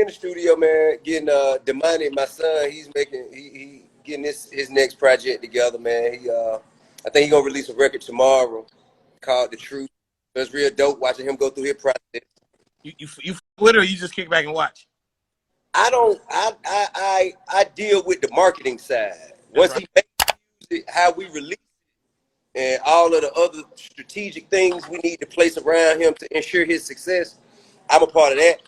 in the studio, man, getting Damani, my son. He's making he getting his next project together, man. I think he's gonna release a record tomorrow called The Truth. So it's real dope watching him go through his process. You with it, or you just kick back and watch? I don't. I deal with the marketing side. Once he makes it, how we release it, and all of the other strategic things we need to place around him to ensure his success, I'm a part of that.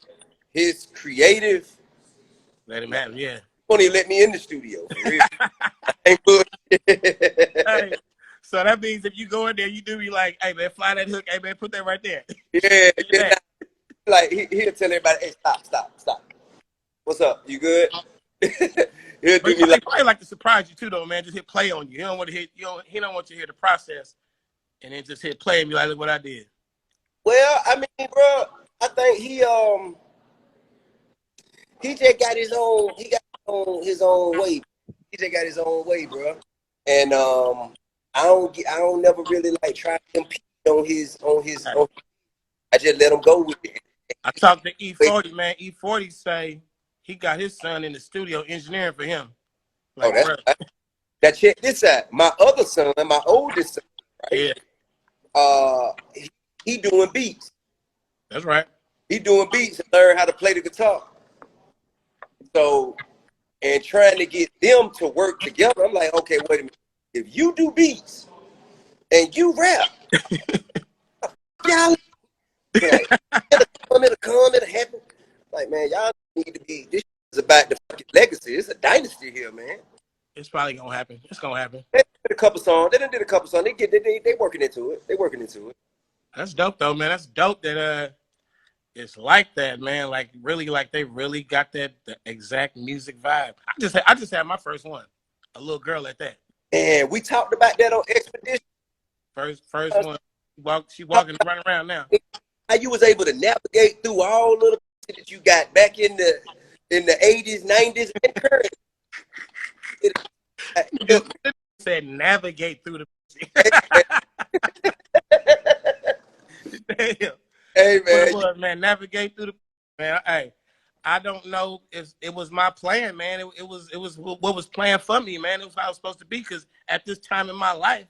His creative, Let him have it, yeah. won't even let me in the studio. For real. Ain't good. Hey, so that means if you go in there, you do be like, "Hey man, fly that hook. Hey man, put that right there." Yeah. Like he'll tell everybody, "Hey, stop. What's up? You good?" He'll do me like. Probably like to surprise you too, though, man. Just hit play on you. He don't want to hit. He don't want you to hear the process, and then just hit play and be like, "Look what I did." Well, I mean, bro, I think he just got his own. He got his own way. He just got his own way, bro. And I don't never really like try to compete on his. I just let him go with it. I talked to E40, man. E40 say he got his son in the studio engineering for him. Like, now check this out. My other son, my oldest son, right? Yeah. He doing beats. That's right. He doing beats and learn how to play the guitar. So, and trying to get them to work together, I'm like, okay, wait a minute. If you do beats and you rap, y'all like, it'll happen. Like, man, y'all need to be. This is about the fucking legacy. It's a dynasty here, man. It's probably gonna happen. It's gonna happen. They did a couple songs. They did a couple songs. They working into it. They working into it. That's dope, though, man. That's dope that it's like that, man. Like really, like they really got the exact music vibe. I just had my first one, a little girl at that. And we talked about that on Expedition. First one. She walking running around now. How you was able to navigate through all of the that you got back in the 80s, 90s, and current. It said navigate through the. Damn. Hey man, it was, man, navigate through the. Man, hey, I don't know if it was my plan, man. It was what was planned for me, man. It was how it was supposed to be. Because at this time in my life,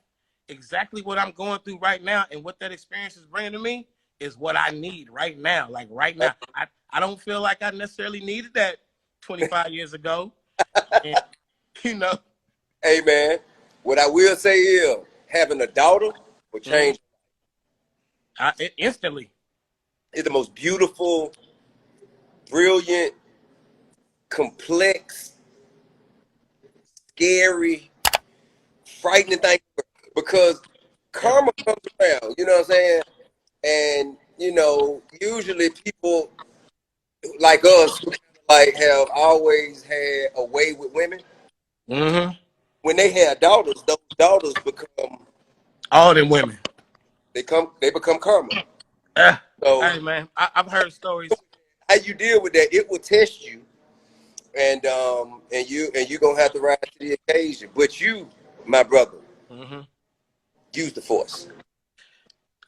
exactly what I'm going through right now and what that experience is bringing to me is what I need right now. Like right now, I don't feel like I necessarily needed that 25 years ago. And, you know. Hey man, what I will say is having a daughter will change. Instantly. It's the most beautiful, brilliant, complex, scary, frightening thing because karma comes around, you know what I'm saying? And, you know, usually people like us like have always had a way with women. Mm-hmm. When they have daughters, those daughters become all them women. They become karma. So, hey man, I've heard stories. How you deal with that? It will test you, and you gonna have to rise to the occasion. But you, my brother, use the force.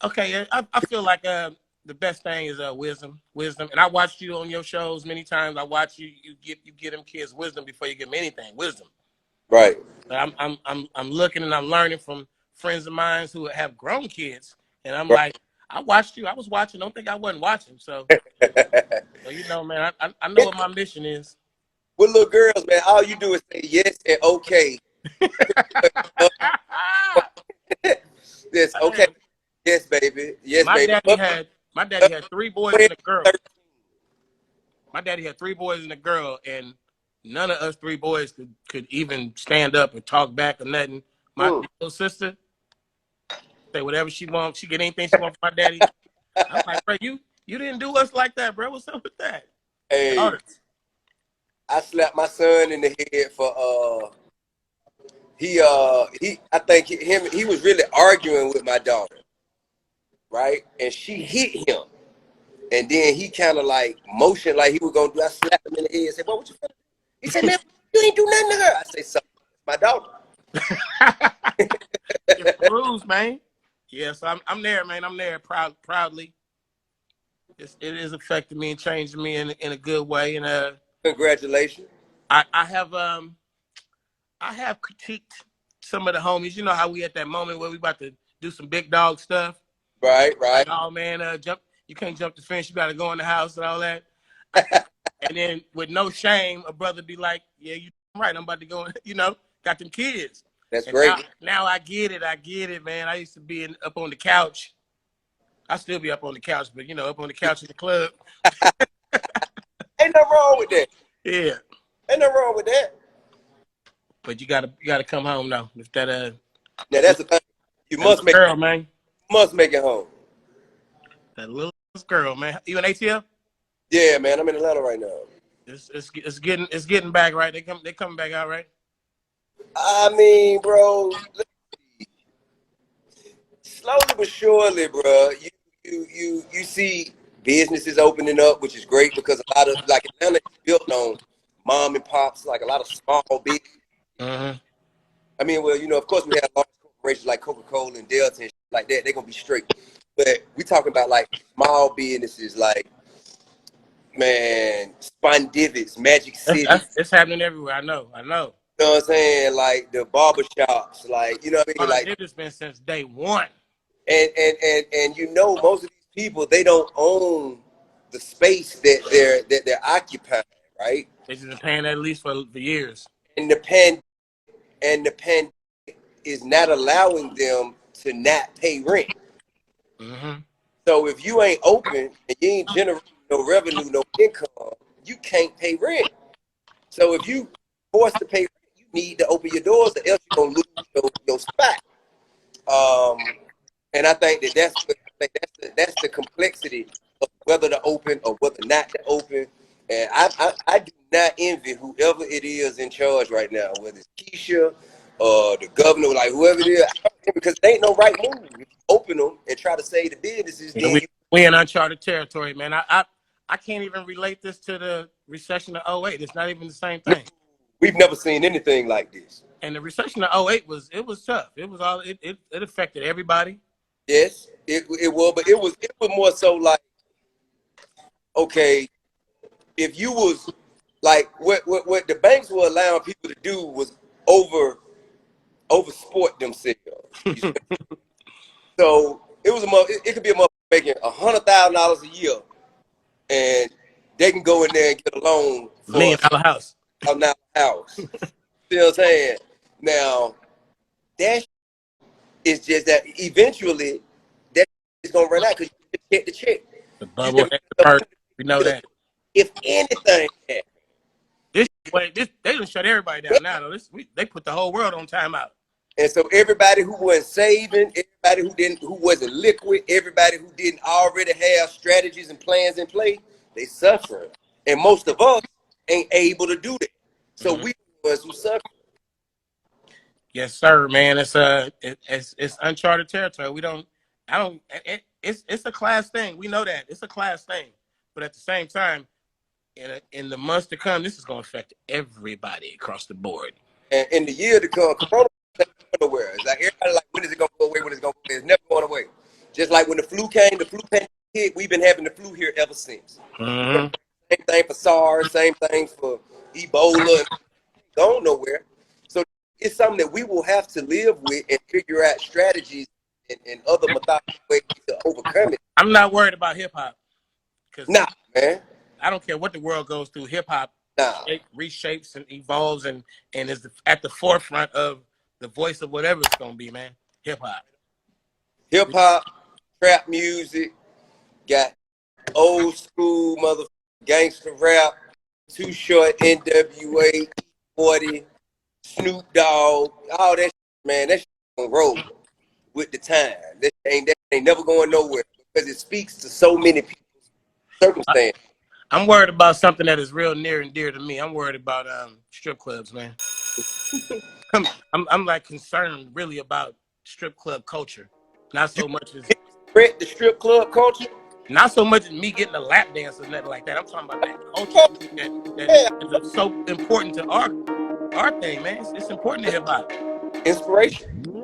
Okay, I feel like the best thing is wisdom, and I watched you on your shows many times. I watch you get them kids wisdom before you give them anything. Wisdom, right? But I'm looking and I'm learning from friends of mine who have grown kids, and I'm like, I watched you. I was watching. Don't think I wasn't watching. So, so you know, man, I know what my mission is. With little girls, man, all you do is say yes and okay. Yes, okay. Yes, baby. Yes, baby. My daddy had 3 boys and a girl. My daddy had 3 boys and a girl, and none of us 3 boys could even stand up and talk back or nothing. My little sister say whatever she wants. She get anything she wants from my daddy. I'm like, bro, you didn't do us like that, bro. What's up with that? Hey, I slapped my son in the head for I think he was really arguing with my daughter, right? And she hit him, and then he kind of like motioned like he was gonna do. I slapped him in the head and said, "What you finna do?" He said, "Man, you ain't do nothing to her." I say, "Something, my daughter." It's rules, man. Yeah, so I'm there, man. I'm there proudly. it is affecting me and changing me in a good way. And Congratulations. I have critiqued some of the homies. You know how we at that moment where we about to do some big dog stuff. Right. Like, oh man, jump! You can't jump the fence. You got to go in the house and all that. And then with no shame, a brother be like, "Yeah, you right. I'm about to go. You know, got them kids." That's And great. now I get it, man. I used to be up on the couch. I still be up on the couch, but you know, up on the couch in the club. Ain't nothing wrong with that. Yeah. Ain't nothing wrong with that. But you gotta come home now. If that Now that's the thing. You that must little make girl, man. it home. That little girl, man. You in ATL? Yeah, man. I'm in Atlanta right now. It's getting back, right? They coming back out, right? I mean, bro, slowly but surely, bro. You see businesses opening up, which is great because a lot of like Atlanta is built on mom and pops, like a lot of small business. Mm-hmm. I mean, well, you know, of course we have large corporations like Coca-Cola and Delta and shit like that. They're gonna be straight. But we talking about like small businesses like, man, Spine Divots, Magic City. It's happening everywhere. I know. You know what I'm saying? Like the barber shops, like, you know what I mean? Like, It's been since day one. and you know, most of these people, they don't own the space that they're occupying, right? They just been paying that lease for years. And the pen is not allowing them to not pay rent. Mm-hmm. So if you ain't open and you ain't generating no revenue, no income, you can't pay rent. So if you forced to pay rent, you need to open your doors, or else you're gonna lose your spot. And I think that's the complexity of whether to open or whether not to open. And I do not envy whoever it is in charge right now, whether it's Keisha or the governor, like whoever it is, because it ain't no right move. If you open them and try to save the businesses, Yeah, then we in uncharted territory, man. I can't even relate this to the recession of '08. It's not even the same thing. we've never seen anything like this. And the recession of '08 was tough. It was all it affected everybody. Yes, it was, but it was more so like, okay, if you was like what the banks were allowing people to do was over sport themselves. So it was it could be a motherfucker making $100,000 a year, and they can go in there and get a loan for $1 million house. a house. See what I'm saying? Now that is just that eventually that is gonna run out because you get the check. The You bubble, can the perk. We know that. if anything happens. They done shut everybody down now. Though they put the whole world on timeout. And so everybody who wasn't saving, everybody who wasn't liquid, everybody who didn't already have strategies and plans in place, they suffering. And most of us ain't able to do that. So we the ones who suffer. Yes, sir, man. It's uncharted territory. It's a class thing. We know that it's a class thing. But at the same time, in the months to come, this is going to affect everybody across the board. And in the year to come, Corona ain't going nowhere. It's like everybody like, when is it gonna go away? When is it gonna go away? It's never going away. Just like when the flu came, the flu pandemic hit, we've been having the flu here ever since. Mm-hmm. Same thing for SARS, same thing for Ebola, going nowhere. So it's something that we will have to live with and figure out strategies and other methodical ways to overcome it. I'm not worried about hip hop because Nah, man. I don't care what the world goes through. Hip hop reshapes and evolves and is at the forefront of the voice of whatever it's gonna be, man. Hip hop, trap music, got old school mother gangster rap, Too Short, NWA, 40, Snoop Dogg, all that shit, man. That shit gonna roll with the time. That ain't never going nowhere because it speaks to so many people's circumstances. I'm worried about something that is real near and dear to me. I'm worried about strip clubs, man. I'm like concerned really about strip club culture. Not so much as the strip club culture. Not so much as me getting a lap dance or nothing like that. I'm talking about that culture that is so important to our thing, man. It's important to hip hop. Inspiration.